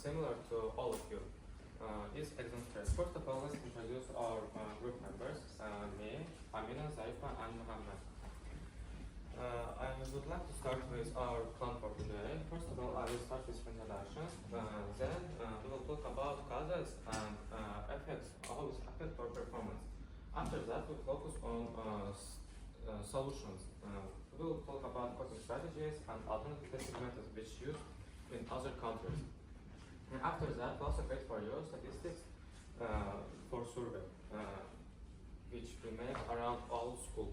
similar to all of you, is exam stress. First of all, let's introduce our group members, me, Amina, Zaifa, and Muhammad. I would like to start with our plan for today. First of all, I will start with introductions. Then we will talk about causes and effects, how it affects our performance. After that, we'll focus on solutions. We will talk about coping strategies and alternative testing methods which used in other countries. And after that, we'll also create for you statistics for survey, which we make around all school.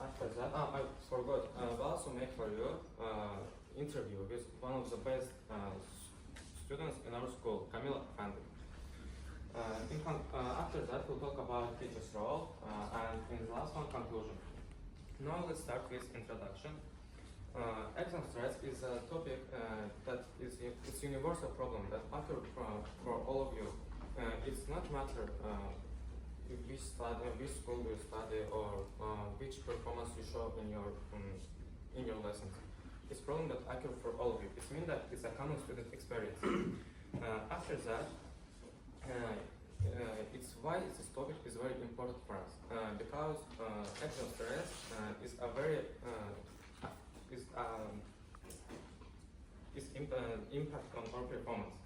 After that, I forgot, we'll also make for you interview with one of the best students in our school, Camila Efendi. After that, we'll talk about teacher's role, and in the last one, conclusion. Now let's start with introduction. Exam stress is a topic that is it's universal problem that matters for all of you. It's not matter which school you study or which performance you show in your lessons. It's problem that occurs for all of you. It means that it's a common student experience. After that. It's why this topic is very important for us because exam stress is a very impact on our performance.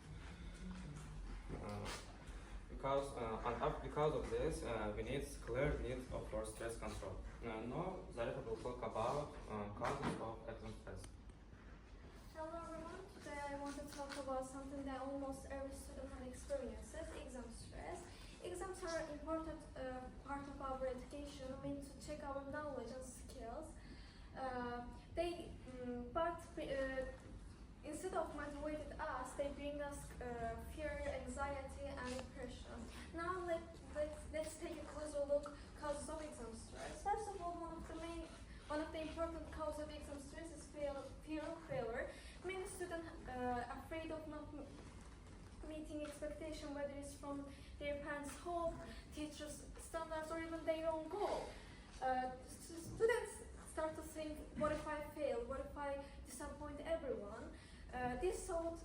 Because of this, we need clear needs of our stress control. Now, Zarifa will talk about causes of exam stress. Hello everyone, today I want to talk about something that almost every student experiences, exam stress. Exams are an important part of our education, meant to check our knowledge and skills. Instead of motivating us, they bring us fear, anxiety, and depression. Now let's take a closer look causes of exam stress. First of all, one of the important causes of exam stress is fear of failure. Many students are afraid of not meeting expectation, whether it's from their parents' hope, teachers' standards, or even their own goal. Students start to think, what if I fail? What if I disappoint everyone? This thought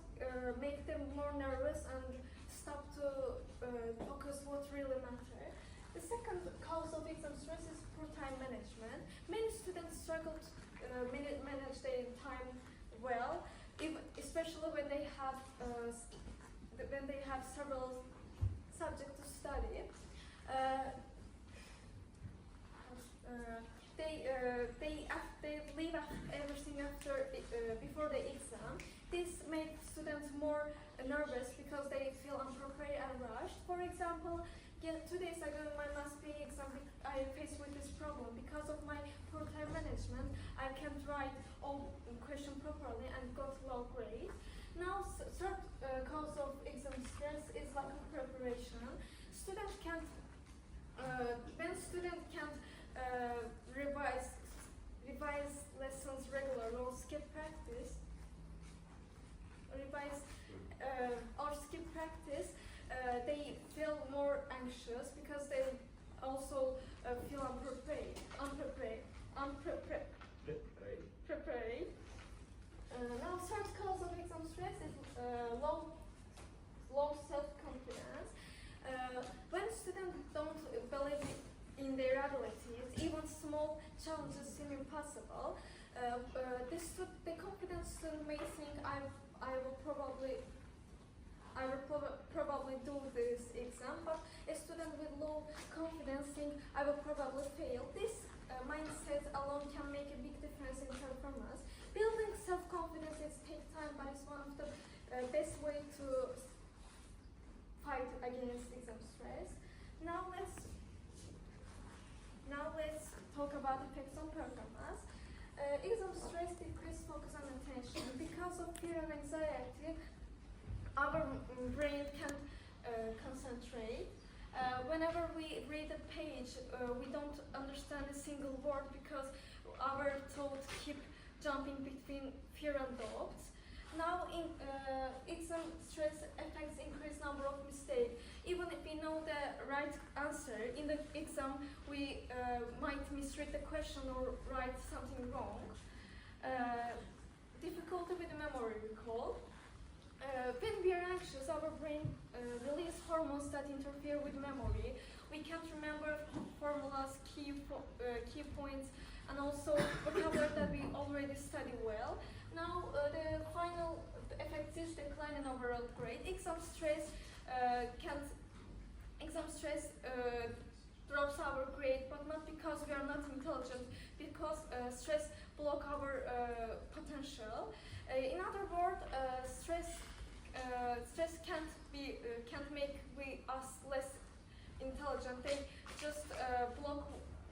makes them more nervous and stop to focus what really matters. The second cause of exam stress is poor time management. Many students struggle to manage their time well, especially when they have several subjects to study. They leave everything before the exam. This makes students more nervous because they feel unprepared and rushed. For example, 2 days ago in my last PE exam, I faced with this problem. Because of my poor time management, I can't write all questions properly and got low grade. Now, third cause of exam stress is lack of preparation. When students can't revise lessons regularly or skip practice, they feel more anxious because they also feel unprepared. Now, third cause of exam stress is low self-confidence. When students don't believe in their abilities, even small challenges seem impossible. The confident student may think, I will probably do this exam, but a student with low confidence think, I will probably fail. This mindset alone can make a big difference in performance. Building self-confidence takes time, but it's one of the best way to fight against exam stress. Now let's talk about effects on performance. Exam stress decreases focus and attention. Because of fear and anxiety, our brain can't concentrate. Whenever we read a page, we don't understand a single word because our thoughts keep jumping between fear and doubts. Now, exam stress affects increased number of mistakes. Even if we know the right answer, in the exam we might misread the question or write something wrong. Difficulty with memory recall. When we are anxious, our brain releases hormones that interfere with memory. We can't remember formulas, key points, and also vocabulary that we already study well. Now, the final effect is decline in overall grade. Exam stress drops our grade, but not because we are not intelligent, because stress block our potential. In other words, stress can't make us less intelligent. They just block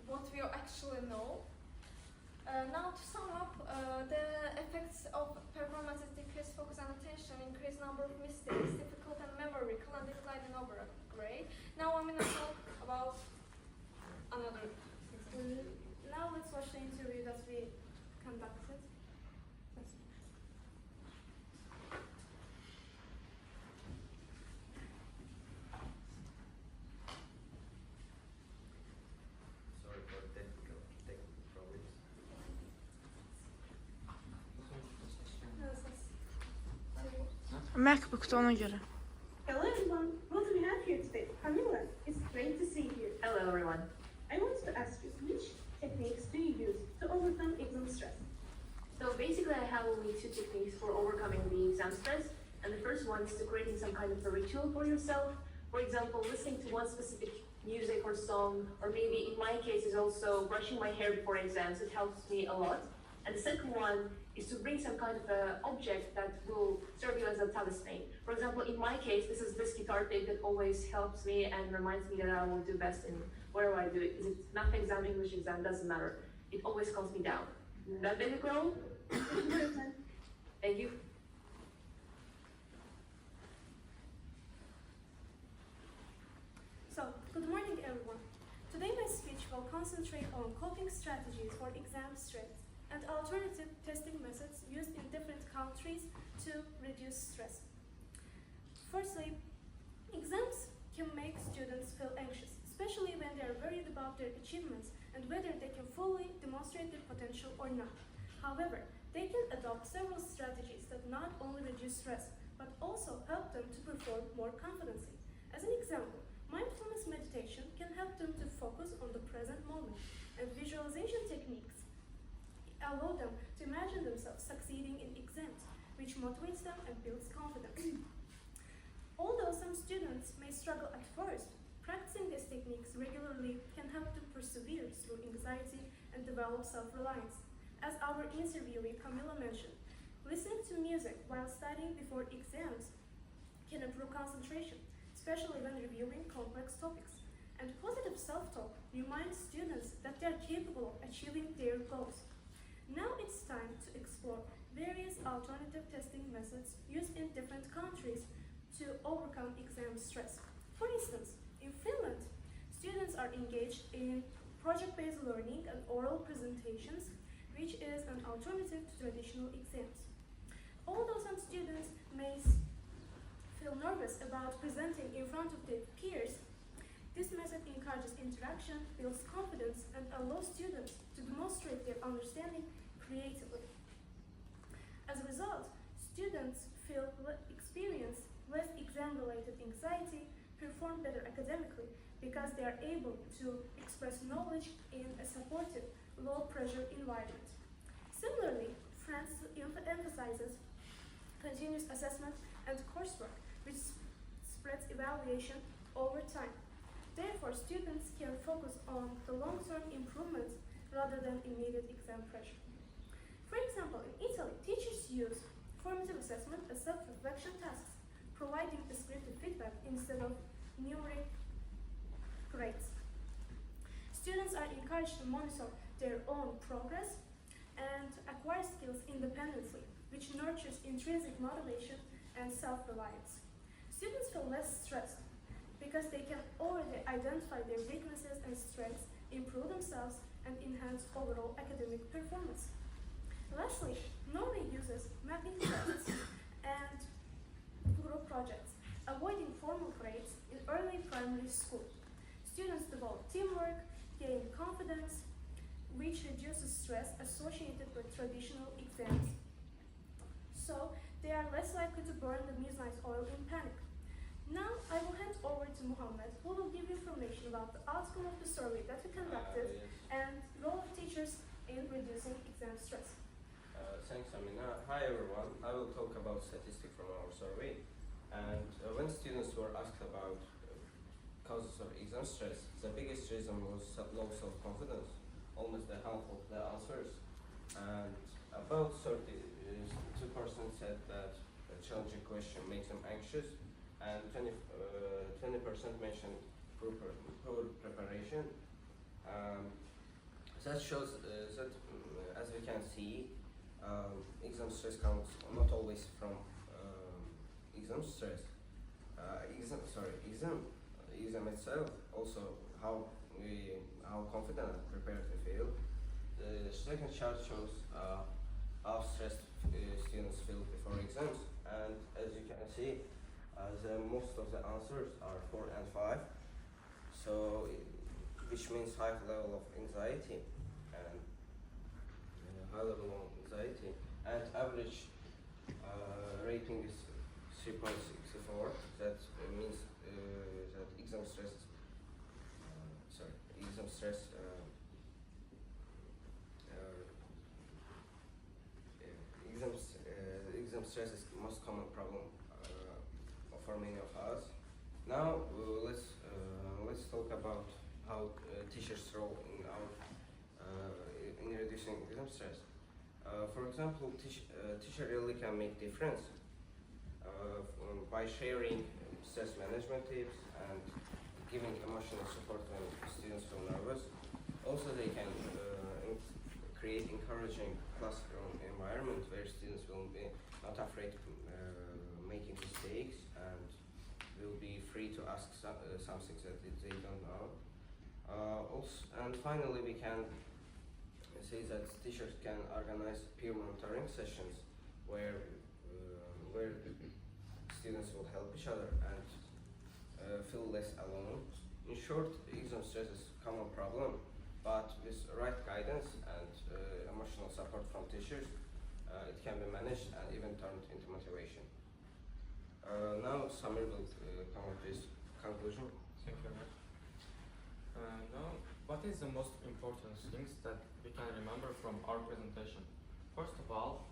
what we actually know. Now to sum up, the effects of performance is decreased focus and attention, increased number of mistakes, difficult and memory recall, and decline in overall grade. Now I'm going to talk about another example. Now let's watch the interview that we conducted. Sorry for technical problems. MacBook'ta ona göre. Hello everyone, what do we have here today? Camila, it's great to see you. Hello everyone. I want to ask you, which techniques do you use to overcome exam stress? So basically I have only two techniques for overcoming the exam stress. And the first one is to creating some kind of a ritual for yourself. For example, listening to one specific music or song, or maybe in my case is also brushing my hair before exams. It helps me a lot. And the second one is to bring some kind of a object that will serve you as a talisman. For example, in my case, this is this guitar pick that always helps me and reminds me that I will do best in whatever I do. Is it math exam, English exam, doesn't matter. It always calms me down. That baby girl? Thank you. So, good morning everyone. Today my speech will concentrate on coping strategies for exam stress and alternative testing methods used in different countries to reduce stress. Firstly, exams can make students feel anxious, especially when they are worried about their achievements and whether they can fully demonstrate their potential or not. However, they can adopt several strategies that not only reduce stress, but also help them to perform more confidently. As an example, mindfulness meditation can help them to focus on the present moment, and visualization techniques allow them to imagine themselves succeeding in exams, which motivates them and builds confidence. Although some students may struggle at first, practicing these techniques regularly can help them persevere through anxiety and develop self-reliance. As our interviewee Camila mentioned, listening to music while studying before exams can improve concentration, especially when reviewing complex topics. And positive self-talk reminds students that they are capable of achieving their goals. Now it's time to explore various alternative testing methods used in different countries to overcome exam stress. For instance, in Finland, students are engaged in project-based learning and oral presentations, which is an alternative to traditional exams. Although some students may feel nervous about presenting in front of their peers, this method encourages interaction, builds confidence, and allows students to demonstrate their understanding creatively. As a result, students experience less exam-related anxiety, perform better academically, because they are able to express knowledge in a supportive, low-pressure environment. Similarly, France emphasizes continuous assessment and coursework, which spreads evaluation over time. Therefore, students can focus on the long-term improvements rather than immediate exam pressure. For example, in Italy, teachers use formative assessment as self-reflection tasks, providing descriptive feedback instead of numeric grades. Students are encouraged to monitor their own progress and acquire skills independently, which nurtures intrinsic motivation and self-reliance. Students feel less stressed because they can already identify their weaknesses and strengths, improve themselves, and enhance overall academic performance. Lastly, Norway uses mapping tests and group projects, avoiding formal grades in early primary school. Students develop teamwork, gain confidence, which reduces stress associated with traditional exams. So, they are less likely to burn the midnight oil in panic. Now I will hand over to Muhammad, who will give you information about the outcome of the survey that we conducted Yes. and role of teachers in reducing exam stress. Thanks, Amina. Hi, everyone. I will talk about statistics from our survey. And when students were asked about causes of exam stress, the biggest reason was low self-confidence. Almost the half of the answers. And about 32% said that a challenging question makes them anxious, and 20% mentioned poor preparation. That shows that, as we can see, exam stress comes not always from exam stress. Exam itself, also how confident and prepared we feel. The second chart shows how stressed students feel before exams, and as you can see, most of the answers are 4 and 5. So, which means high level of anxiety and and average rating is 3.64. That means that exam stress exam stress is the most common problem for many of us. Now let's talk about how teachers' role in reducing exam stress. For example, teacher really can make difference by sharing stress management tips and giving emotional support when students feel nervous. Also, they can create encouraging classroom environment where students will be not afraid of making mistakes and will be free to ask something that they don't know. And finally, we can say that teachers can organize peer monitoring sessions where students will help each other and feel less alone. In short, exam stress is a common problem, but with right guidance and emotional support from teachers, it can be managed and even turned into motivation. Now, Samir will come with his conclusion. Thank you very much. Now, what is the most important things that we can remember from our presentation? First of all,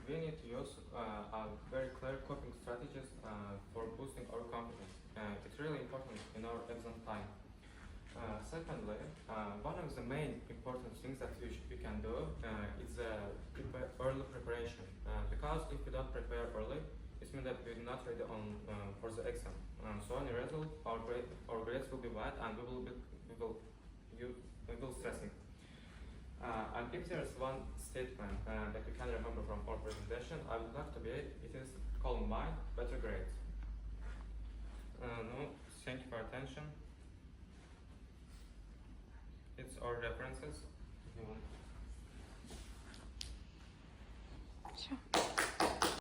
we need to use a very clear coping strategies for boosting our confidence. It's really important in our exam time. Secondly, one of the main important things that we can do is early preparation. Because if we don't prepare early, it means that we're not ready for the exam. So in the result, our grades will be bad, and we will stressing. And if there is one statement that we can remember from our presentation, I would like to be, it is Columbine, better grades. No, thank you for attention. It's our references. If you want. Sure.